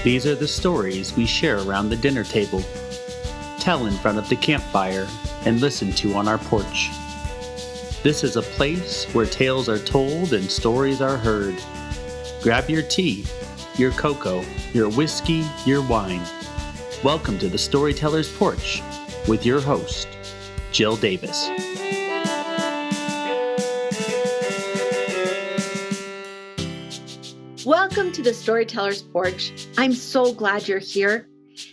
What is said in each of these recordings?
These are the stories we share around the dinner table, tell in front of the campfire, and listen to on our porch. This is a place where tales are told and stories are heard. Grab your tea, your cocoa, your whiskey, your wine. Welcome to the Storyteller's Porch with your host, Jill Davis. Welcome to the Storyteller's Porch. I'm so glad you're here.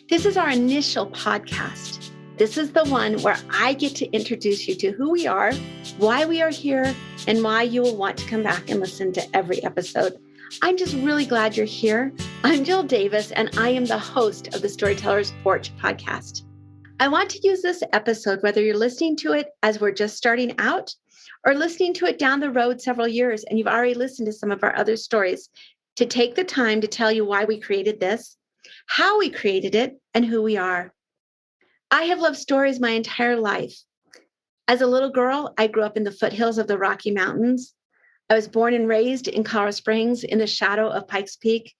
This is our initial podcast. This is the one where I get to introduce you to who we are, why we are here, and why you will want to come back and listen to every episode. I'm just really glad you're here. I'm Jill Davis, and I am the host of the Storyteller's Porch podcast. I want to use this episode, whether you're listening to it as we're just starting out or listening to it down the road several years and you've already listened to some of our other stories, to take the time to tell you why we created this, how we created it, and who we are. I have loved stories my entire life. As a little girl, I grew up in the foothills of the Rocky Mountains. I was born and raised in Colorado Springs in the shadow of Pikes Peak.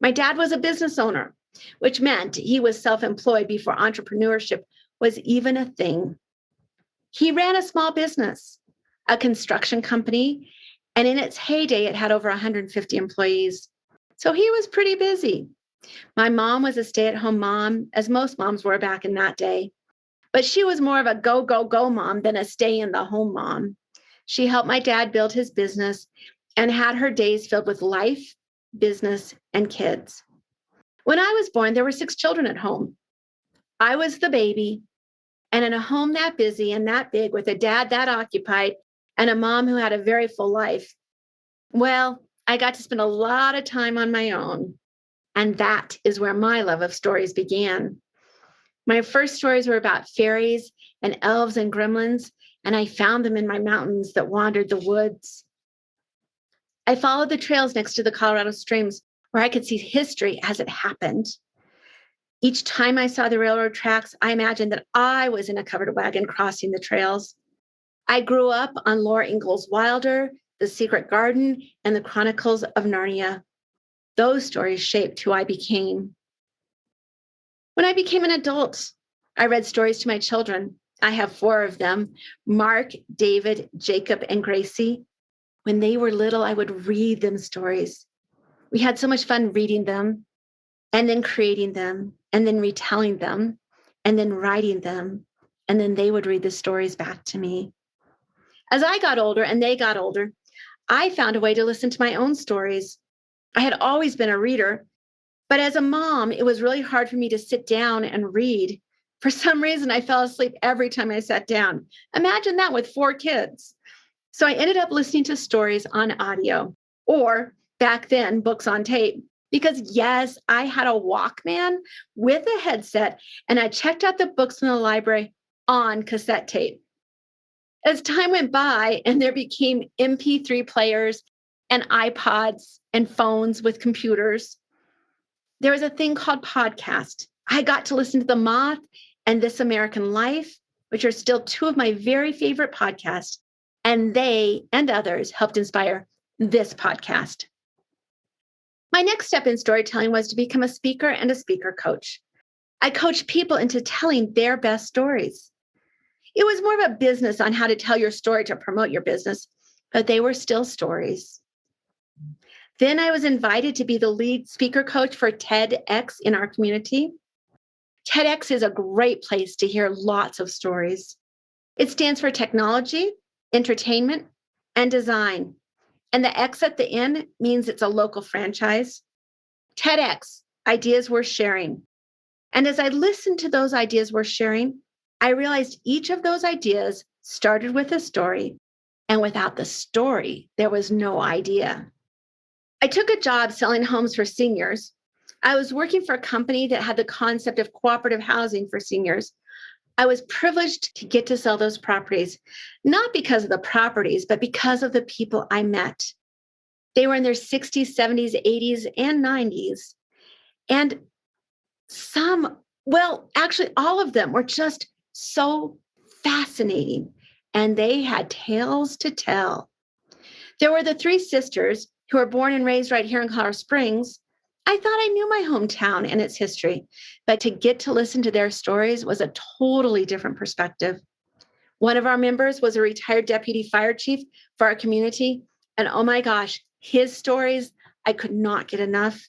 My dad was a business owner, which meant he was self-employed before entrepreneurship was even a thing. He ran a small business, a construction company, and in its heyday, it had over 150 employees. So he was pretty busy. My mom was a stay-at-home mom, as most moms were back in that day. But she was more of a go, go, go mom than a stay-in-the-home mom. She helped my dad build his business and had her days filled with life, business, and kids. When I was born, there were 6 children at home. I was the baby, and in a home that busy and that big with a dad that occupied, and a mom who had a very full life, well, I got to spend a lot of time on my own. And that is where my love of stories began. My first stories were about fairies and elves and gremlins, and I found them in my mountains that wandered the woods. I followed the trails next to the Colorado streams where I could see history as it happened. Each time I saw the railroad tracks, I imagined that I was in a covered wagon crossing the trails. I grew up on Laura Ingalls Wilder, The Secret Garden, and the Chronicles of Narnia. Those stories shaped who I became. When I became an adult, I read stories to my children. I have 4 of them, Mark, David, Jacob, and Gracie. When they were little, I would read them stories. We had so much fun reading them, and then creating them, and then retelling them, and then writing them, and then they would read the stories back to me. As I got older and they got older, I found a way to listen to my own stories. I had always been a reader, but as a mom, it was really hard for me to sit down and read. For some reason, I fell asleep every time I sat down. Imagine that with 4 kids. So I ended up listening to stories on audio, or back then, books on tape, because yes, I had a Walkman with a headset, and I checked out the books in the library on cassette tape. As time went by and there became MP3 players and iPods and phones with computers, there was a thing called podcast. I got to listen to The Moth and This American Life, which are still 2 of my very favorite podcasts, and they and others helped inspire this podcast. My next step in storytelling was to become a speaker and a speaker coach. I coach people into telling their best stories. It was more of a business on how to tell your story to promote your business, but they were still stories. Then I was invited to be the lead speaker coach for TEDx in our community. TEDx is a great place to hear lots of stories. It stands for technology, entertainment, and design. And the X at the end means it's a local franchise. TEDx, ideas worth sharing. And as I listened to those ideas worth sharing, I realized each of those ideas started with a story, and without the story, there was no idea. I took a job selling homes for seniors. I was working for a company that had the concept of cooperative housing for seniors. I was privileged to get to sell those properties, not because of the properties, but because of the people I met. They were in their 60s, 70s, 80s, and 90s. And actually all of them were just so fascinating, and they had tales to tell. There were the 3 sisters who were born and raised right here in Colorado Springs, I thought I knew my hometown and its history, but to get to listen to their stories was a totally different perspective. One of our members was a retired deputy fire chief for our community. And oh my gosh, his stories, I could not get enough.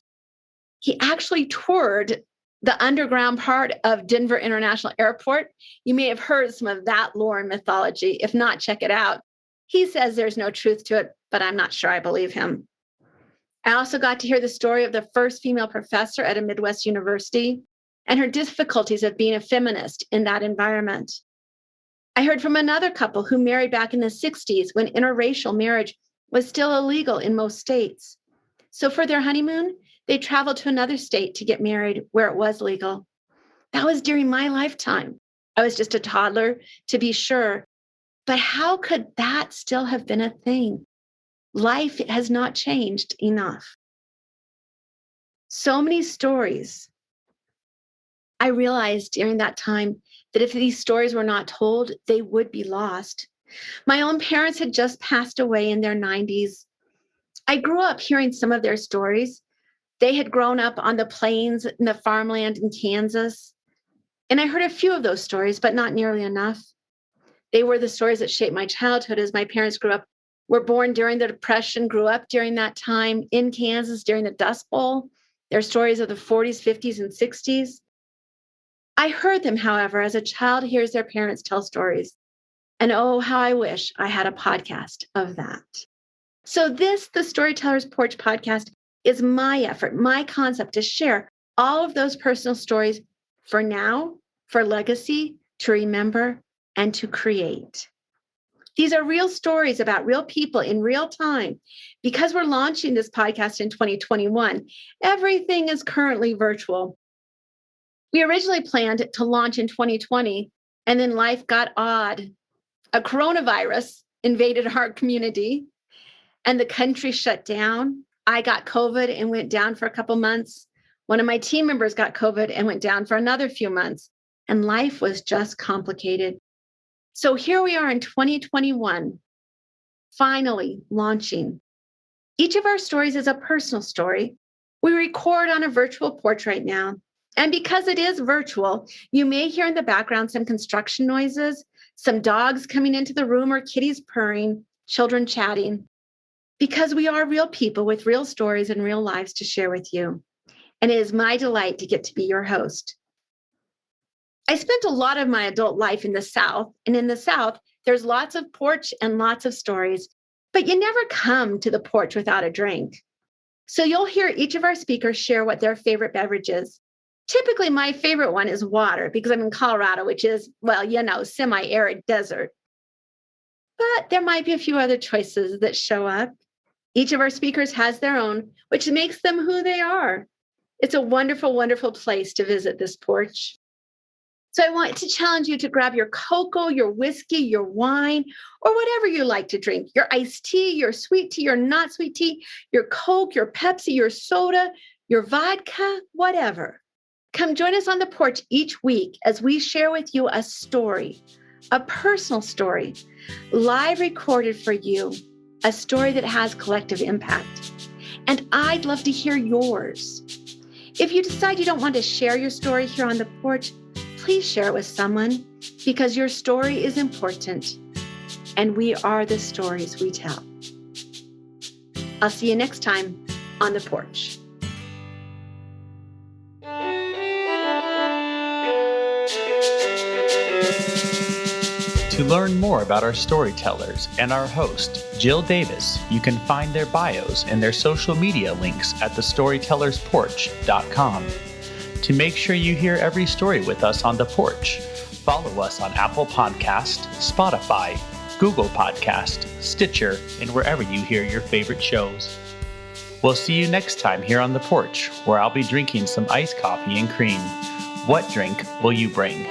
He actually toured the underground part of Denver International Airport. You may have heard some of that lore and mythology. If not, check it out. He says there's no truth to it, but I'm not sure I believe him. I also got to hear the story of the first female professor at a Midwest university and her difficulties of being a feminist in that environment. I heard from another couple who married back in the 60s when interracial marriage was still illegal in most states. So for their honeymoon, they traveled to another state to get married where it was legal. That was during my lifetime. I was just a toddler, to be sure. But how could that still have been a thing? Life has not changed enough. So many stories. I realized during that time that if these stories were not told, they would be lost. My own parents had just passed away in their 90s. I grew up hearing some of their stories. They had grown up on the plains in the farmland in Kansas. And I heard a few of those stories, but not nearly enough. They were the stories that shaped my childhood as my parents were born during the Depression, grew up during that time in Kansas during the Dust Bowl. Their stories of the 40s, 50s, and 60s. I heard them, however, as a child hears their parents tell stories. And oh, how I wish I had a podcast of that. So this, the Storyteller's Porch podcast, is my effort, my concept to share all of those personal stories for now, for legacy, to remember, and to create. These are real stories about real people in real time. Because we're launching this podcast in 2021, everything is currently virtual. We originally planned to launch in 2020, and then life got odd. A coronavirus invaded our community, and the country shut down. I got COVID and went down for a couple months. One of my team members got COVID and went down for another few months, and life was just complicated. So here we are in 2021, finally launching. Each of our stories is a personal story. We record on a virtual porch right now. And because it is virtual, you may hear in the background some construction noises, some dogs coming into the room or kitties purring, children chatting. Because we are real people with real stories and real lives to share with you. And it is my delight to get to be your host. I spent a lot of my adult life in the South, and in the South, there's lots of porch and lots of stories, but you never come to the porch without a drink. So you'll hear each of our speakers share what their favorite beverage is. Typically, my favorite one is water because I'm in Colorado, which is, semi-arid desert. But there might be a few other choices that show up. Each of our speakers has their own, which makes them who they are. It's a wonderful, wonderful place to visit this porch. So I want to challenge you to grab your cocoa, your whiskey, your wine, or whatever you like to drink, your iced tea, your sweet tea, your not sweet tea, your Coke, your Pepsi, your soda, your vodka, whatever. Come join us on the porch each week as we share with you a story, a personal story, live recorded for you, a story that has collective impact. And I'd love to hear yours. If you decide you don't want to share your story here on the porch, please share it with someone because your story is important and we are the stories we tell. I'll see you next time on the porch. To learn more about our storytellers and our host, Jill Davis, you can find their bios and their social media links at thestorytellersporch.com. To make sure you hear every story with us on the porch, follow us on Apple Podcast, Spotify, Google Podcast, Stitcher, and wherever you hear your favorite shows. We'll see you next time here on the porch, where I'll be drinking some iced coffee and cream. What drink will you bring?